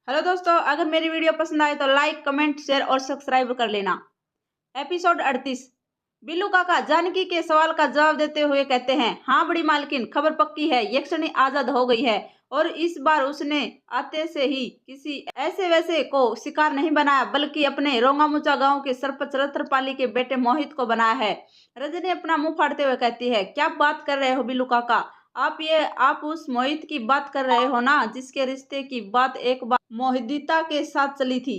Hello दोस्तों, अगर मेरी वीडियो पसंद आए तो लाइक, कमेंट, शेयर और सब्सक्राइब कर लेना। एपिसोड 38। बिल्लू काका जानकी के सवाल का जवाब देते हुए कहते हैं, हाँ बड़ी मालकिन, खबर पक्की है, यक्षिणी आजाद हो गई है और इस बार उसने आते से ही किसी ऐसे वैसे को शिकार नहीं बनाया, बल्कि अपने रोंगामुचा गांव के सरपंच रत्रपाली के बेटे मोहित को बनाया है। रजनी अपना मुंह फाड़ते हुए कहती है, क्या बात कर रहे हो बिल्लू काका? आप उस मोहित की बात कर रहे हो ना, जिसके रिश्ते की बात एक बार मोहिदिता के साथ चली थी,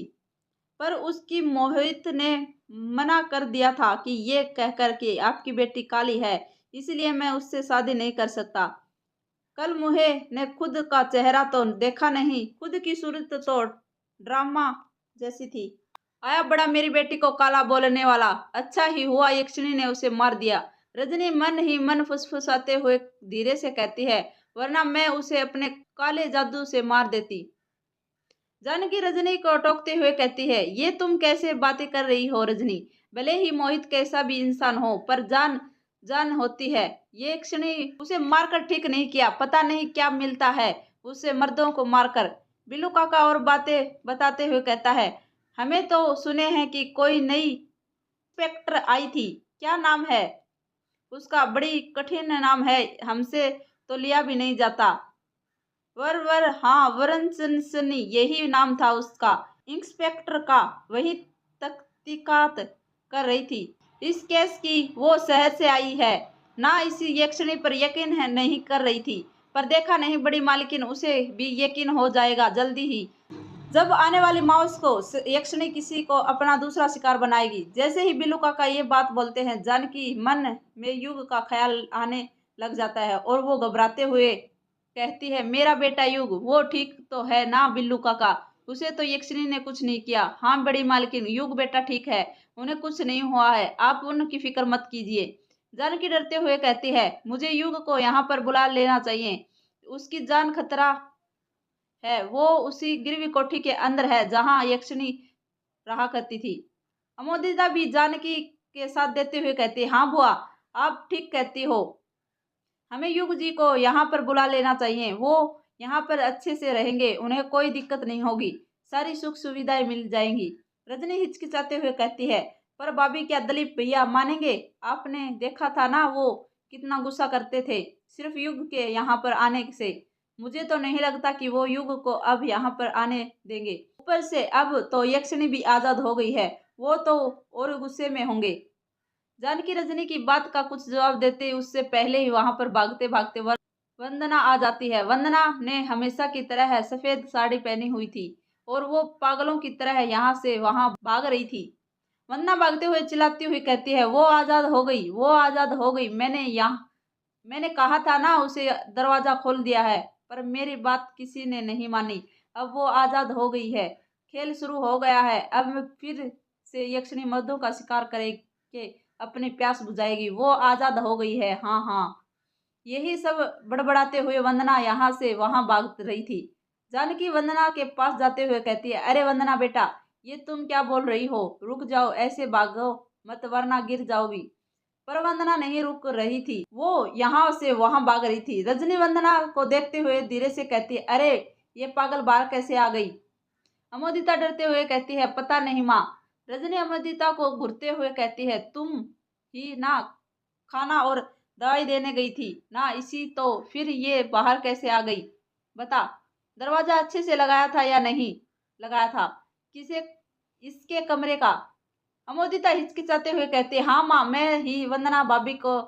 पर उसकी मोहित ने मना कर दिया था कि ये कहकर कि आपकी बेटी काली है, इसलिए मैं उससे शादी नहीं कर सकता। कल मुहे ने खुद का चेहरा तो देखा नहीं, खुद की सूरत तो ड्रामा जैसी थी। आया बड़ा मेरी बेटी को काला बोलने वाला, अच्छा ही हुआ यक्षिणी ने उसे मार दिया। रजनी मन ही मन फुसफुसाते हुए धीरे से कहती है, वरना मैं उसे अपने काले जादू से मार देती। जानकी रजनी को टोकते हुए कहती है, ये तुम कैसे बातें कर रही हो रजनी? भले ही मोहित कैसा भी इंसान हो, पर जान जान होती है। ये क्षणी उसे मारकर ठीक नहीं किया, पता नहीं क्या मिलता है उसे मर्दों को मारकर। बिल्लू काका और बातें बताते हुए कहता है, हमें तो सुने हैं कि कोई नई इंस्पेक्टर आई थी, क्या नाम है उसका? बड़ी कठिन नाम है, हमसे तो लिया भी नहीं जाता। हाँ, वरनसनी यही नाम था उसका, इंस्पेक्टर का। वही तहकीकात कर रही थी इस केस की, वो शहर से आई है ना, इसी यक्षिणी पर यकीन है नहीं कर रही थी, पर देखा नहीं बड़ी मालकिन, उसे भी यकीन हो जाएगा जल्दी ही, जब आने वाली माउस को यक्षिणी किसी को अपना दूसरा शिकार बनाएगी। जैसे ही बिल्लू काका ये बात बोलते हैं, जानकी मन में युग का ख्याल आने लग जाता है और वो घबराते हुए कहती है, मेरा बेटा युग, वो ठीक तो है ना बिल्लू काका? उसे तो यक्षिणी ने कुछ नहीं किया। हाँ बड़ी मालकिन, युग बेटा ठीक है, उन्हें कुछ नहीं हुआ है, आप उनकी फिक्र मत कीजिए। जानकी डरते हुए कहती है, मुझे युग को यहाँ पर बुला लेना चाहिए, उसकी जान खतरा है, वो उसी गिरवी कोठी के अंदर है जहाँ यक्षिणी रहा करती थी। अमोदिता भी जानकी के साथ देते हुए कहती है, हाँ बुआ, आप ठीक कहती हो, हमें युग जी को यहाँ पर बुला लेना चाहिए, वो यहाँ पर अच्छे से रहेंगे, उन्हें कोई दिक्कत नहीं होगी, सारी सुख सुविधाएं मिल जाएंगी। रजनी हिचकिचाते हुए कहती है, पर भाभी क्या दलीप भैया मानेंगे? आपने देखा था ना वो कितना गुस्सा करते थे सिर्फ युग के यहाँ पर आने से। मुझे तो नहीं लगता कि वो युग को अब यहाँ पर आने देंगे, ऊपर से अब तो यक्षिणी भी आजाद हो गई है, वो तो और गुस्से में होंगे। जानकी रजनी की बात का कुछ जवाब देते उससे पहले ही वहां पर भागते भागते वंदना आ जाती है। वंदना ने हमेशा की तरह सफेद साड़ी पहनी हुई थी और वो पागलों की तरह यहाँ से वहां भाग रही थी। वंदना भागते हुए चिल्लाती हुई कहती है, वो आजाद हो गई, वो आजाद हो गई, मैंने कहा था ना उसे दरवाजा खोल दिया है, पर मेरी बात किसी ने नहीं मानी, अब वो आजाद हो गई है, खेल शुरू हो गया है, अब मैं फिर से यक्षिणी मर्दों का शिकार करके अपनी प्यास बुझाएगी, वो आजाद हो गई है, हाँ हाँ। यही सब बड़बड़ाते हुए वंदना यहाँ से वहां भाग रही थी। जानकी वंदना के पास जाते हुए कहती है, अरे वंदना बेटा, ये तुम क्या बोल रही हो? रुक जाओ, ऐसे भागो मत वरना गिर जाओगी। पर वंदना नहीं रुक रही थी, वो यहाँ से वहां भाग रही थी। रजनी वंदना को देखते हुए धीरे से कहती है, अरे ये पागल बाहर कैसे आ गई? अमोदिता डरते हुए कहती है, पता नहीं माँ। रजनी अमोदिता को घूरते हुए कहती है, तुम ही ना खाना और दवाई देने गई थी ना, इसी तो फिर ये बाहर कैसे आ गई? बता, दरवाजा अच्छे से लगाया था या नहीं लगाया था? किसे इसके कमरे का? अमोदिता हिचकिचाते हुए कहती है, हाँ माँ, मैं ही वंदना भाभी को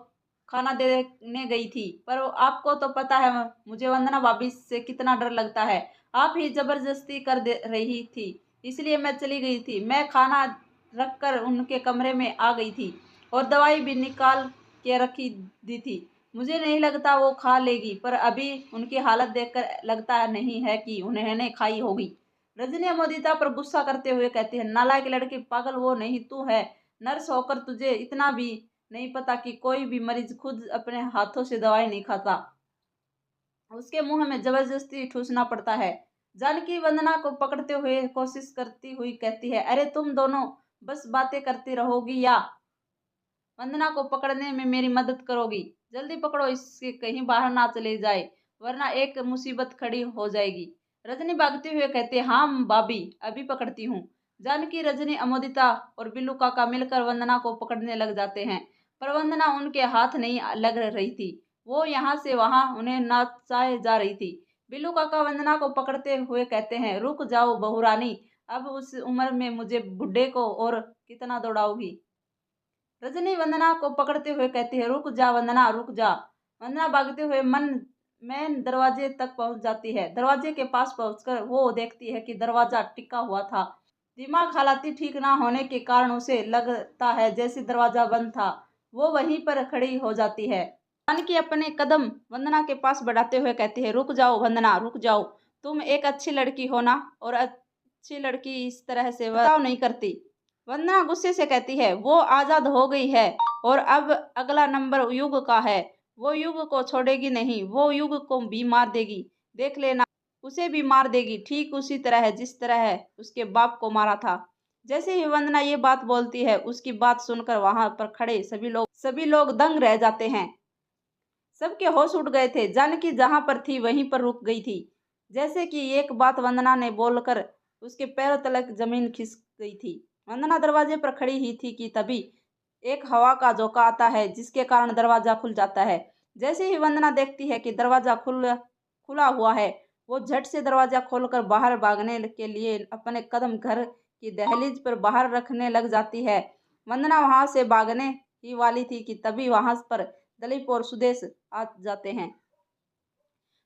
खाना देने गई थी, पर आपको तो पता है मुझे वंदना भाभी से कितना डर लगता है, आप ही जबरदस्ती कर दे रही थी, इसलिए मैं चली गई थी। मैं खाना रखकर उनके कमरे में आ गई थी और दवाई भी निकाल के रखी दी थी, मुझे नहीं लगता वो खा लेगी, पर अभी उनकी हालत देखकर लगता नहीं है कि उन्होंने खाई होगी। रजनी अमोदिता पर गुस्सा करते हुए कहती है, नालायक लड़की, पागल वो नहीं तू है, नर्स होकर तुझे इतना भी नहीं पता कि कोई भी मरीज खुद अपने हाथों से दवाई नहीं खाता, उसके मुंह में जबरदस्ती ठूसना पड़ता है। जानकी वंदना को पकड़ते हुए कोशिश करती हुई कहती है, अरे तुम दोनों बस बातें करती रहोगी या वंदना को पकड़ने में मेरी मदद करोगी? जल्दी पकड़ो, इससे कहीं बाहर ना चले जाए, वरना एक मुसीबत खड़ी हो जाएगी। रजनी भागते हुए कहते, हाँ भाभी, अभी पकड़ती हूँ। जानकी, रजनी, अमोदिता और बिल्लू काका मिलकर वंदना को पकड़ने लग जाते हैं, पर वंदना उनके हाथ नहीं लग रही थी। वो यहाँ से वहां उन्हें नाचाए जा रही थी। बिल्लू काका वंदना को पकड़ते हुए कहते हैं, रुक जाओ बहू रानी, अब उस उम्र में मुझे बुढ़े को और कितना दौड़ाओगी। रजनी वंदना को पकड़ते हुए कहती है, रुक जा वंदना, रुक जा। वंदना भागते हुए मैन दरवाजे तक पहुंच जाती है। दरवाजे के पास पहुंचकर वो देखती है कि दरवाजा टिका हुआ था। दिमाग हालाती ठीक ना होने के कारण उसे लगता है जैसे दरवाजा बंद था। वो वहीं पर खड़ी हो जाती है। जानकी अपने कदम वंदना के पास बढ़ाते हुए कहती है, रुक जाओ वंदना, रुक जाओ। तुम एक अच्छी लड़की हो ना, और अच्छी लड़की इस तरह से बर्ताव नहीं करती। वंदना गुस्से से कहती है, वो आजाद हो गई है और अब अगला नंबर युग का है। वो युग को छोड़ेगी नहीं, वो युग को भी मार देगी। देख लेना, उसे भी मार देगी, ठीक उसी तरह है जिस तरह उसके बाप को मारा था। जैसे ही वंदना ये बात बोलती है, उसकी बात सुनकर वहां पर खड़े सभी लोग दंग रह जाते हैं। सबके होश उड़ गए थे। जानकी जहां पर थी वहीं पर रुक गई थी, जैसे कि एक बात वंदना ने बोलकर उसके पैरों तलक जमीन खिसक गई थी। वंदना दरवाजे पर खड़ी ही थी कि तभी एक हवा का झोंका आता है, जिसके कारण दरवाजा खुल जाता है। जैसे ही वंदना देखती है कि दरवाजा खुला हुआ है, वो झट से दरवाजा खोलकर बाहर भागने के लिए अपने कदम घर की दहलीज पर बाहर रखने लग जाती है। वंदना वहां से भागने ही वाली थी कि तभी वहां पर दलीप और सुदेश आ जाते हैं।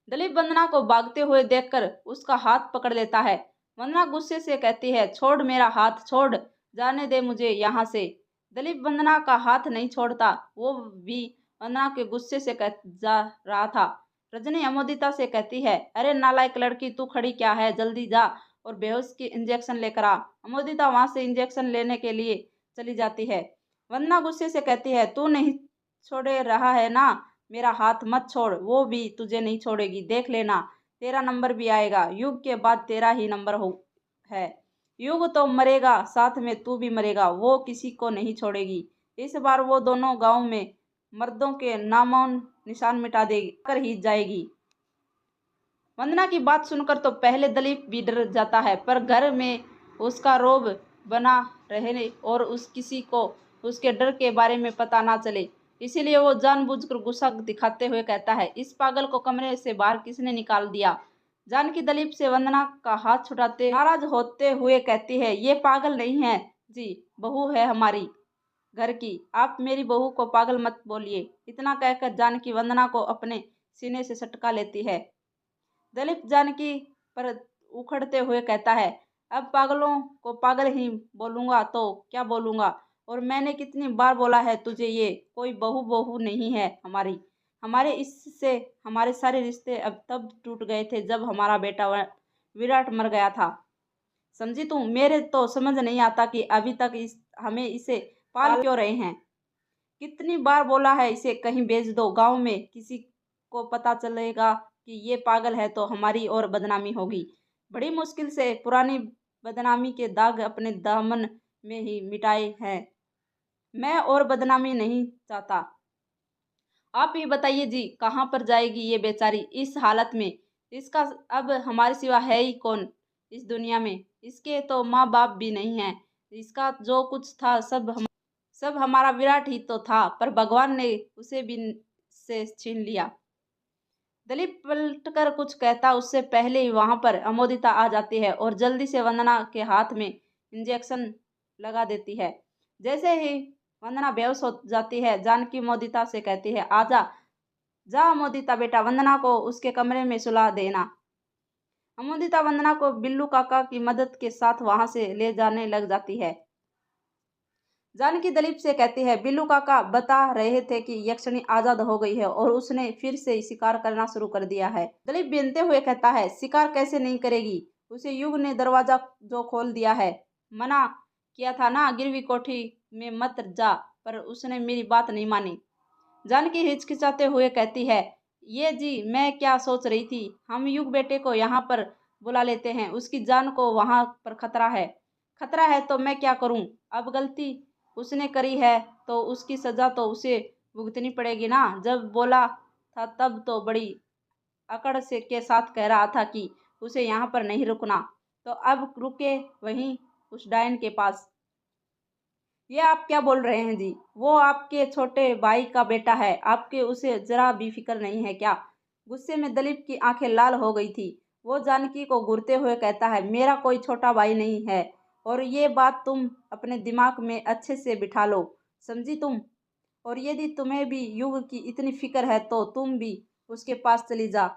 दलीप वंदना को भागते हुए देखकर उसका हाथ पकड़ लेता है। वंदना गुस्से से कहती है, छोड़ मेरा हाथ, छोड़, जाने दे मुझे यहाँ से। दलीप वंदना का हाथ नहीं छोड़ता। वो भी वंदना के गुस्से से कह जा रहा था। रजनी अमोदिता से कहती है, अरे नालायक लड़की, तू खड़ी क्या है, जल्दी जा और बेहोश की इंजेक्शन लेकर आ। अमोदिता वहां से इंजेक्शन लेने के लिए चली जाती है। वंदना गुस्से से कहती है, तू नहीं छोड़े रहा है ना, मेरा हाथ मत छोड़, वो भी तुझे नहीं छोड़ेगी। देख लेना, तेरा नंबर भी आएगा, युग के बाद तेरा ही नंबर हो है। युग तो मरेगा, साथ में तू भी मरेगा, वो किसी को नहीं छोड़ेगी। इस बार वो दोनों गांव में मर्दों के नामों निशान मिटा दे कर ही जाएगी। वंदना की बात सुनकर तो पहले दलीप भी डर जाता है, पर घर में उसका रोब बना रहे और उस किसी को उसके डर के बारे में पता ना चले, इसीलिए वो जानबूझकर गुस्सा दिखाते हुए कहता है, इस पागल को कमरे से बाहर किसने निकाल दिया। जानकी दलीप से वंदना का हाथ छुड़ाते नाराज होते हुए कहती है, ये पागल नहीं है जी, बहू है हमारी घर की, आप मेरी बहू को पागल मत बोलिए। इतना कहकर जानकी वंदना को अपने सीने से सटका लेती है। दलीप जानकी पर उखड़ते हुए कहता है, अब पागलों को पागल ही बोलूंगा तो क्या बोलूंगा, और मैंने कितनी बार बोला है तुझे, ये कोई बहू नहीं है हमारी। हमारे इससे हमारे सारे रिश्ते अब तब टूट गए थे जब हमारा बेटा विराट मर गया था। समझी तू? मेरे तो समझ नहीं आता कि अभी तक हमें इसे पाल क्यों रहे हैं। कितनी बार बोला है इसे कहीं भेज दो, गांव में किसी को पता चलेगा कि ये पागल है तो हमारी और बदनामी होगी। बड़ी मुश्किल से पुरानी बदनामी के दाग अपने दामन में ही मिटाए हैं। मैं और बदनामी नहीं चाहता। आप ही बताइए जी, कहाँ पर जाएगी ये बेचारी इस हालत में? इसका अब हमारे सिवा है ही कौन इस दुनिया में? इसके तो माँ बाप भी नहीं है। इसका जो कुछ था सब हमारा विराट ही तो था, पर भगवान ने उसे भी से छीन लिया। दलीप पलटकर कुछ कहता उससे पहले ही वहां पर अमोदिता आ जाती है और जल्दी से वंदना के हाथ में इंजेक्शन लगा देती है। जैसे ही वंदना बेहोश हो जाती है, जानकी अमोदिता से कहती है, आजा, जा अमोदिता बेटा, वंदना को उसके कमरे में सुला देना। अमोदिता वंदना को बिल्लू काका की मदद के साथ वहां से ले जाने लग जाती है। जानकी दलीप से कहती है, बिल्लू काका बता रहे थे कि यक्षिणी आजाद हो गई है और उसने फिर से शिकार करना शुरू कर दिया है। दलीप बेनते हुए कहता है, शिकार कैसे नहीं करेगी, उसे युग ने दरवाजा जो खोल दिया है। मना किया था ना गिरवी कोठी में मत जा, पर उसने मेरी बात नहीं मानी। जानकी हिचकिचाते हुए कहती है, ये जी मैं क्या सोच रही थी, हम युग बेटे को यहाँ पर बुला लेते हैं, उसकी जान को वहां पर खतरा है तो मैं क्या करूं? अब गलती उसने करी है तो उसकी सजा तो उसे भुगतनी पड़ेगी ना। जब बोला था तब तो बड़ी अकड़ से के साथ कह रहा था कि उसे यहाँ पर नहीं रुकना, तो अब रुके वहीं उस डायन के पास। ये आप क्या बोल रहे हैं जी? वो आपके छोटे भाई का बेटा है, आपके उसे जरा भी फिक्र नहीं है क्या? गुस्से में दिलीप की आंखें लाल हो गई थी। वो जानकी को घूरते हुए कहता है, मेरा कोई छोटा भाई नहीं है, और ये बात तुम अपने दिमाग में अच्छे से बिठा लो, समझी तुम? और यदि तुम्हें भी युग की इतनी फिक्र है तो तुम भी उसके पास चली जा,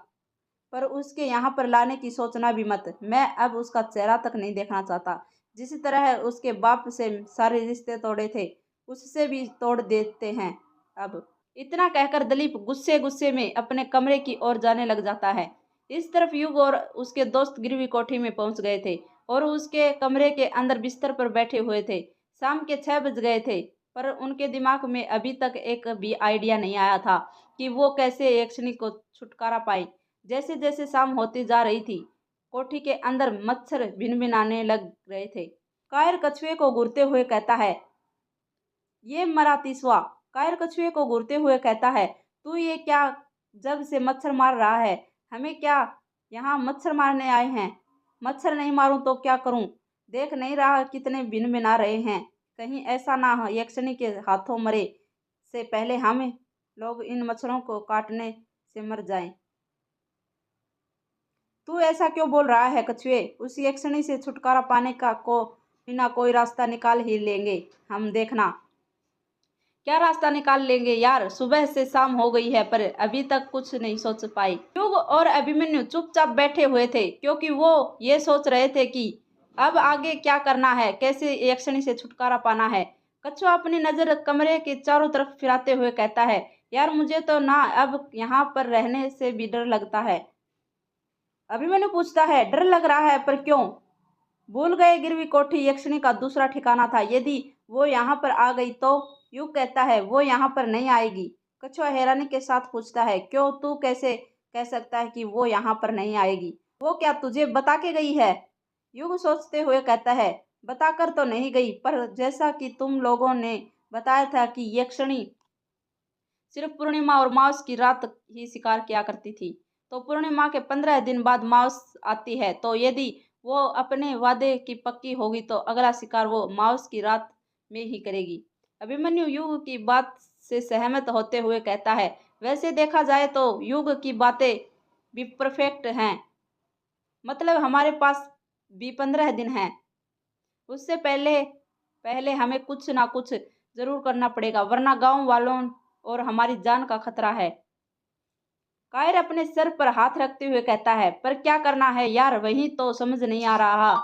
पर उसके यहाँ पर लाने की सोचना भी मत। मैं अब उसका चेहरा तक नहीं देखना चाहता। जिस तरह उसके बाप से सारे रिश्ते तोड़े थे, उससे भी तोड़ देते हैं अब। इतना कहकर दिलीप गुस्से गुस्से में अपने कमरे की ओर जाने लग जाता है। इस तरफ युग और उसके दोस्त गिरवी कोठी में पहुंच गए थे और उसके कमरे के अंदर बिस्तर पर बैठे हुए थे। शाम के 6 बज गए थे, पर उनके दिमाग में अभी तक एक भी आइडिया नहीं आया था कि वो कैसे यक्षिणी को छुटकारा पाए। जैसे जैसे शाम होती जा रही थी, कोठी के अंदर मच्छर भिनभिनाने लग रहे थे। कायर कछुए को घूरते हुए कहता है, ये मरा तीसवा। कायर कछुए को घूरते हुए कहता है, तू ये क्या जब से मच्छर मार रहा है? हमें क्या यहाँ मच्छर मारने आए हैं? मच्छर नहीं मारूं तो क्या करूं? देख नहीं रहा कितने भिनभिना रहे हैं? कहीं ऐसा ना हो यक्षिणी के हाथों मरे से पहले हम लोग इन मच्छरों को काटने से मर जाएं। तू ऐसा क्यों बोल रहा है कछुए? उस यक्षिणी से छुटकारा पाने का बिना कोई रास्ता निकाल ही लेंगे हम, देखना। क्या रास्ता निकाल लेंगे यार? सुबह से शाम हो गई है पर अभी तक कुछ नहीं सोच पाई। युग और अभिमन्यु चुपचाप बैठे हुए थे, क्योंकि वो ये सोच रहे थे कि अब आगे क्या करना है, कैसे यक्षिणी से छुटकारा पाना है। कछुआ अपनी नजर कमरे के चारों तरफ फिराते हुए कहता है, यार मुझे तो ना अब यहाँ पर रहने से भी डर लगता है। अभिमन्यु पूछता है, डर लग रहा है पर क्यों? भूल गए गिरवी कोठी यक्षिणी का दूसरा ठिकाना था, यदि वो यहाँ पर आ गई तो? युग कहता है, वो यहाँ पर नहीं आएगी। कछुआ हैरानी के साथ पूछता है, क्यों? तू कैसे कह सकता है कि वो यहाँ पर नहीं आएगी? वो क्या तुझे बता के गई है? युग सोचते हुए कहता है, बताकर तो नहीं गई, पर जैसा कि तुम लोगों ने बताया था कि यक्षिणी सिर्फ पूर्णिमा और माउस की रात ही शिकार किया करती थी, तो पूर्णिमा के 15 दिन बाद माउस आती है, तो यदि वो अपने वादे की पक्की होगी तो अगला शिकार वो माउस की रात में ही करेगी। अभिमन्यु युग की बात से सहमत होते हुए कहता है, वैसे देखा जाए तो युग की बातें भी परफेक्ट हैं। मतलब हमारे पास भी 15 दिन हैं। उससे पहले पहले हमें कुछ ना कुछ जरूर करना पड़ेगा, वरना गांव वालों और हमारी जान का खतरा है। कायर अपने सर पर हाथ रखते हुए कहता है, पर क्या करना है यार, वही तो समझ नहीं आ रहा।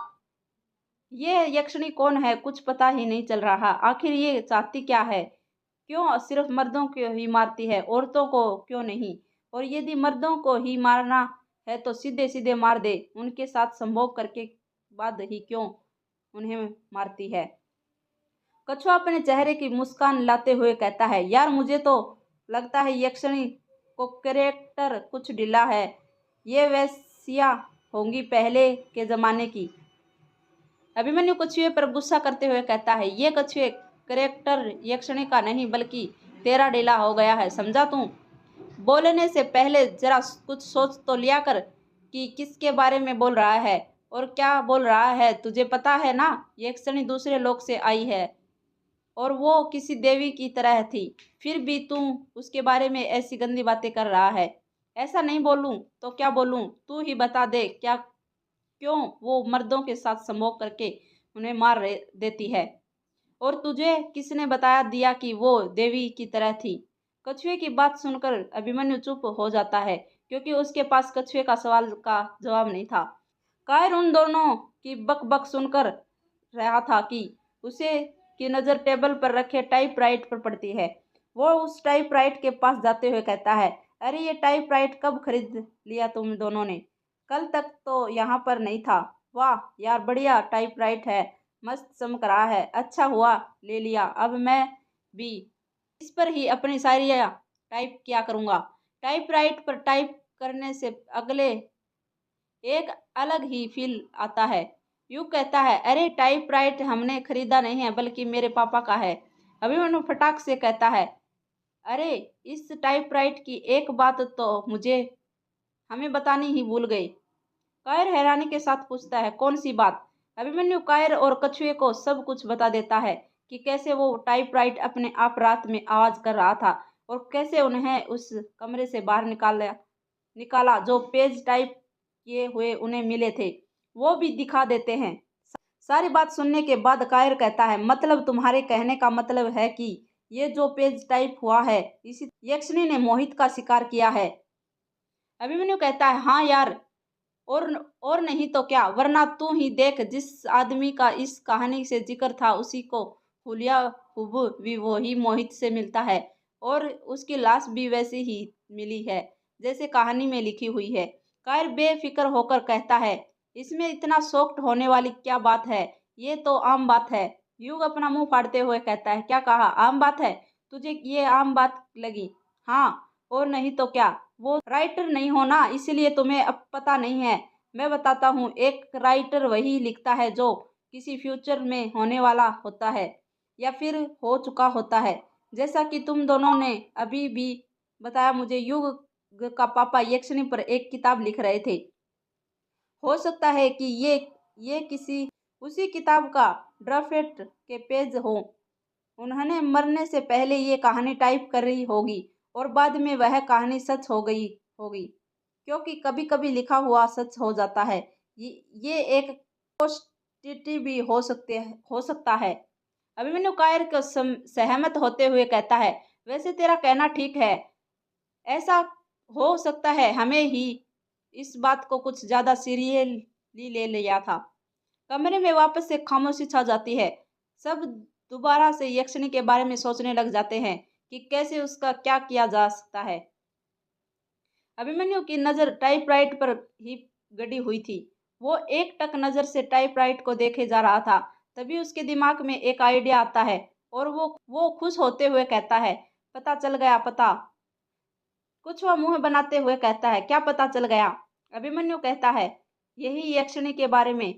ये यक्षिणी कौन है, कुछ पता ही नहीं चल रहा। आखिर ये चाहती क्या है? क्यों सिर्फ मर्दों को ही मारती है, औरतों को क्यों नहीं? और यदि मर्दों को ही मारना है तो सीधे सीधे मार दे, उनके साथ संभोग करके बाद ही क्यों उन्हें मारती है? कछुआ अपने चेहरे की मुस्कान लाते हुए कहता है, यार मुझे तो लगता है यक्षिणी को कैरेक्टर कुछ ढीला है। ये वैसिया होंगी पहले के जमाने की। अभिमन्यु कछुए पर गुस्सा करते हुए कहता है, ये कछुए कैरेक्टर यक्षिणी का नहीं बल्कि तेरा ढीला हो गया है, समझा तू? बोलने से पहले जरा कुछ सोच तो लिया कर कि किसके बारे में बोल रहा है और क्या बोल रहा है। तुझे पता है ना, यक्षिणी दूसरे लोक से आई है और वो किसी देवी की तरह थी, फिर भी तू उसके बारे में ऐसी गंदी बातें कर रहा है। ऐसा नहीं बोलूं तो क्या बोलूं, तू ही बता दे, क्या क्यों वो मर्दों के साथ संभोग करके उन्हें मार देती है? और तुझे किसने बताया दिया कि वो देवी की तरह थी? कछुए की बात सुनकर अभिमन्यु चुप हो जाता है, क्योंकि उसके पास कछुए का सवाल का जवाब नहीं था। कायर उन दोनों की बक बक सुनकर रहा था कि उसे की नज़र टेबल पर रखे टाइपराइट पर पड़ती है। वो उस टाइपराइट के पास जाते हुए कहता है, अरे ये टाइपराइट कब खरीद लिया तुम दोनों ने? कल तक तो यहाँ पर नहीं था। वाह यार, बढ़िया टाइपराइट है, मस्त चमक रहा है। अच्छा हुआ ले लिया, अब मैं भी इस पर ही अपनी शायरियाँ टाइप किया करूँगा। टाइपराइट पर टाइप करने से अगले एक अलग ही फील आता है। यूँ कहता है, अरे टाइपराइट हमने खरीदा नहीं है बल्कि मेरे पापा का है। अभिमन्यु फटाक से कहता है, अरे इस टाइपराइट की एक बात तो मुझे हमें बतानी ही भूल गए। कायर हैरानी के साथ पूछता है, कौन सी बात? अभिमन्यु कायर और कछुए को सब कुछ बता देता है कि कैसे वो टाइपराइट अपने आप रात में आवाज कर रहा था और कैसे उन्हें उस कमरे से बाहर निकाला जो पेज टाइप किए हुए उन्हें मिले थे, वो भी दिखा देते हैं। सारी बात सुनने के बाद कायर कहता है, मतलब तुम्हारे कहने का मतलब है कि ये जो पेज टाइप हुआ है इसी यक्षिणी ने मोहित का शिकार किया है? अभिमन्यु कहता है, हाँ यार, और नहीं तो क्या, वरना तू ही देख, जिस आदमी का इस कहानी से जिक्र था उसी को हुलिया हुबू भी वही मोहित से मिलता है और उसकी लाश भी वैसी ही मिली है जैसे कहानी में लिखी हुई है। कायर बेफिक्र होकर कहता है, इसमें इतना शॉक्ड होने वाली क्या बात है, ये तो आम बात है। युग अपना मुंह फाड़ते हुए कहता है, क्या कहा, आम बात है? तुझे ये आम बात लगी? हाँ, और नहीं तो क्या, वो राइटर नहीं हो ना, इसलिए तुम्हें अब पता नहीं है। मैं बताता हूँ, एक राइटर वही लिखता है जो किसी फ्यूचर में होने वाला होता है या फिर हो चुका होता है। जैसा कि तुम दोनों ने अभी भी बताया मुझे, युग का पापा यक्षिणी पर एक किताब लिख रहे थे। हो सकता है कि ये किसी उसी किताब का ड्राफ्ट के पेज हो। उन्होंने मरने से पहले ये कहानी टाइप कर रही होगी और बाद में वह कहानी सच हो गई होगी, क्योंकि कभी कभी लिखा हुआ सच हो जाता है। ये एक पॉसिबिलिटी भी हो सकता है। अभिमन्यु कायर को सहमत होते हुए कहता है, वैसे तेरा कहना ठीक है, ऐसा हो सकता है हमें ही इस बात को कुछ ज़्यादा सीरियसली ले लिया था। कमरे में वापस से खामोशी छा जाती है। सब दोबारा से यक्षिणी के बारे में सोचने लग जाते हैं कि कैसे उसका क्या किया जा सकता है। अभिमन्यु की नज़र टाइपराइट पर ही गड़ी हुई थी। वो एक टक नज़र से टाइपराइट को देखे जा रहा था। तभी उसके दिमाग में एक आइडिया आता है और वो खुश होते हुए कहता है, पता चल गया, पता। कुछ वह मुंह बनाते हुए कहता है, क्या पता चल गया? अभिमन्यु कहता है, यही यक्षिणी के बारे में।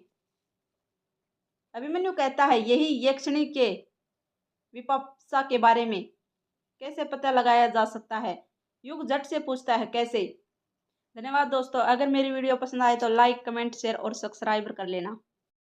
अभिमन्यु कहता है, यही यक्षिणी के विपाशा के बारे में कैसे पता लगाया जा सकता है? युग झट से पूछता है, कैसे? धन्यवाद दोस्तों, अगर मेरी वीडियो पसंद आए तो लाइक, कमेंट, शेयर और सब्सक्राइब कर लेना।